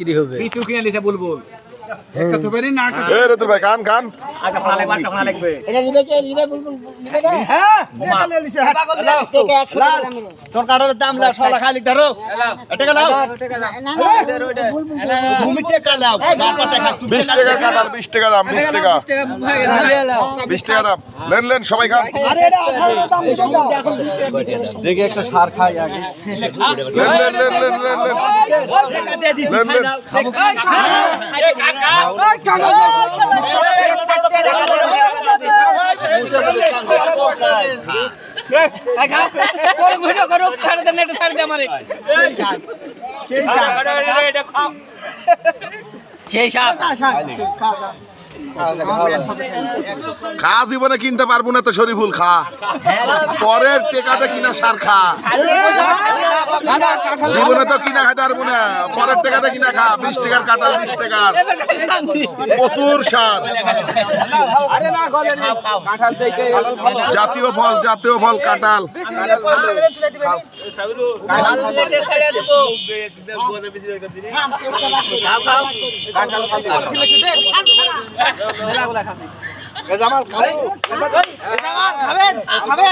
বিক্রি হবে কিছু কিনে লিছে বুলবুল একটা তো বেরি না এ রতুল ভাই কান কান আচ্ছা ভালো লাগবে ভালো লাগবে এটা নিবে কে নিবে বুলবুল নিবে না হ্যাঁ এটা লে লিছে কে 100 টাকা দাম নেবে তোর কাটার দাম লাখ 100 টাকা লিখ ধরো টাকা লাও না বুলবুল তুমি টাকা লাও যার কথা খা 20 টাকার কাঁঠাল 20 টাকা দাম 20 টাকা 20 টাকা দাম লেন লেন সবাই খান আরে এটা 18 দাম দিছো দাও দেখি একটা সার খাই আগে lane lane lane lane lane lane টাকা দিয়ে দিছি লেন লেন খা জীবনে কিনতে পারবো না তো শরীফুল খা পরের টেকাতে কিনা সার খা জীবনে তো কিনা খাইতে পারবো না পরের টেকাতে কিনা খা 20 টাকার কাঁঠাল 20 টাকার প্রচুর সার আরে না গলে নি কাঁঠাল দেইতে জাতীয় ফল কাঁঠাল জামাল খাবে খাবে